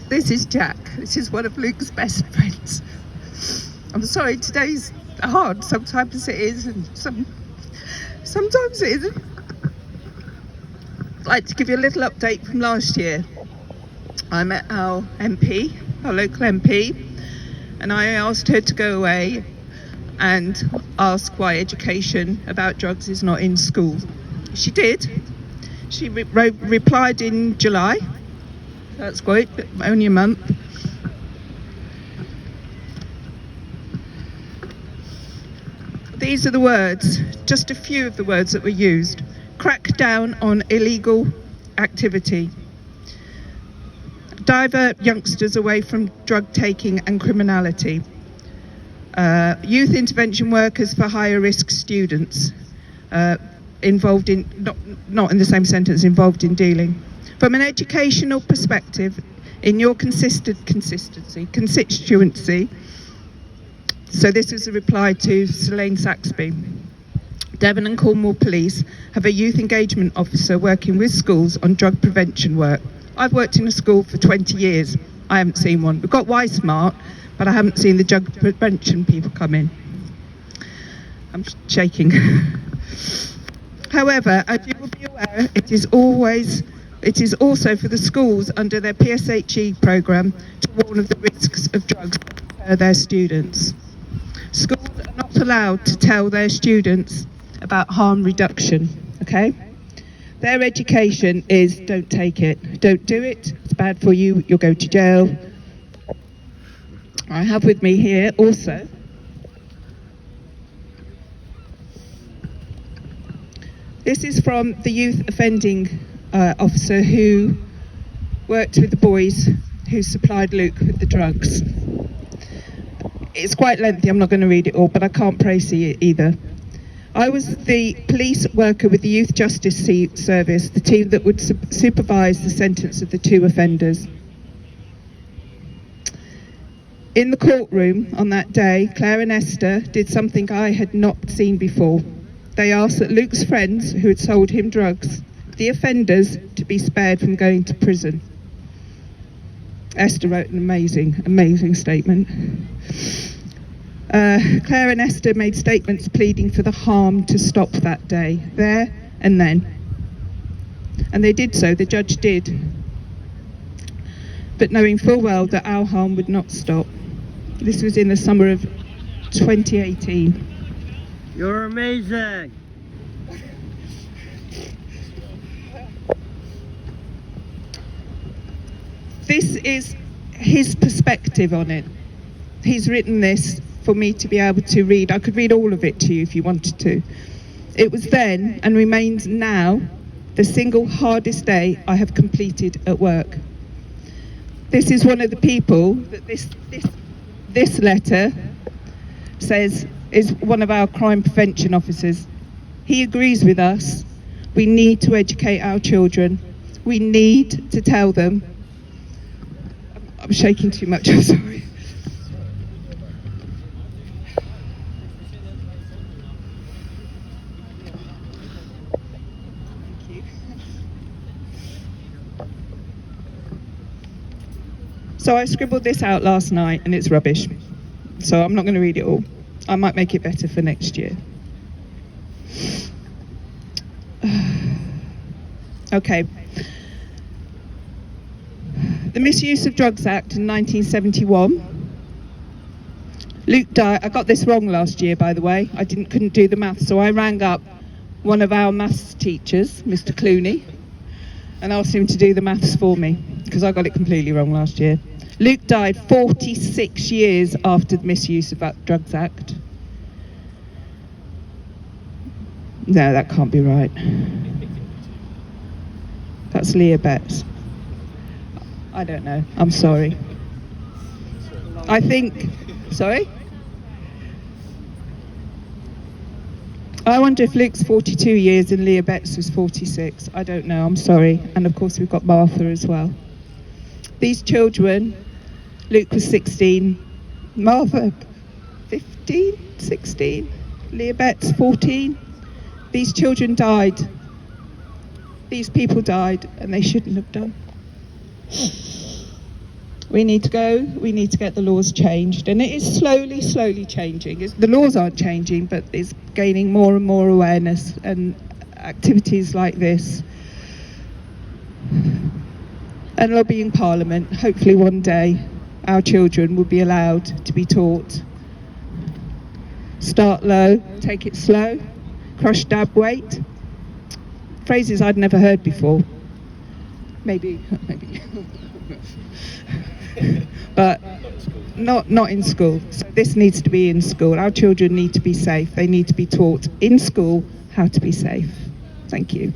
This is Jack. This is one of Luke's best friends. I'm sorry, today's hard. Sometimes it is, and sometimes it isn't. I'd like to give you a little update from last year. I met our MP, our local MP, and I asked her to go away and ask why education about drugs is not in school. She did. She replied in July. That's great, but only a month. These are the words, just a few of the words that were used. Crack down on illegal activity. Divert youngsters away from drug taking and criminality. Youth intervention workers for higher risk students involved in, not in the same sentence, involved in dealing. From an educational perspective, in your constituency, so this is a reply to Selene Saxby. Devon and Cornwall Police have a youth engagement officer working with schools on drug prevention work. I've worked in a school for 20 years. I haven't seen one. We've got Y-Smart, but I haven't seen the drug prevention people come in. I'm shaking. However, as you will be aware, it is also for the schools under their PSHE programme to warn of the risks of drugs for their students. Schools are not allowed to tell their students about harm reduction, okay? Their education is don't take it, don't do it, it's bad for you, you'll go to jail. I have with me here also this is from the youth offending officer who worked with the boys who supplied Luke with the drugs. It's quite lengthy, I'm not going to read it all, but I can't praise it either. I was the police worker with the Youth Justice Service, the team that would supervise the sentence of the two offenders. In the courtroom on that day, Claire and Esther did something I had not seen before. They asked that Luke's friends who had sold him drugs, the offenders, to be spared from going to prison. Esther wrote an amazing statement. Claire and Esther made statements pleading for the harm to stop that day, there and then. And they did so, the judge did. But knowing full well that our harm would not stop. This was in the summer of 2018. You're amazing! This is his perspective on it. He's written this for me to be able to read. I could read all of it to you if you wanted to. It was then, and remains now, the single hardest day I have completed at work. This is one of the people that this letter says is one of our crime prevention officers. He agrees with us. We need to educate our children. We need to tell them. I'm shaking too much, I'm sorry. So I scribbled this out last night and it's rubbish. So I'm not going to read it all. I might make it better for next year. Okay. The Misuse of Drugs Act in 1971. Luke died. I got this wrong last year, by the way. I couldn't do the maths, so I rang up one of our maths teachers, Mr. Clooney, and asked him to do the maths for me, because I got it completely wrong last year. Luke died 46 years after the Misuse of Drugs Act. No, that can't be right. That's Leah Betts. I don't know. I'm sorry. I think... Sorry? I wonder if Luke's 42 years and Leah Betts was 46. I don't know. I'm sorry. And of course we've got Martha as well. These children, Luke was 16, Martha 15, 16, Leah Betts 14. These children died. These people died and they shouldn't have done. We need to go, we need to get the laws changed, and it is slowly changing. The laws aren't changing, but it's gaining more and more awareness, and activities like this and lobbying Parliament. Hopefully one day our children will be allowed to be taught. Start low, take it slow, crush, dab, wait. Phrases I'd never heard before. Maybe. But not in school. So this needs to be in school. Our children need to be safe. They need to be taught in school how to be safe. Thank you.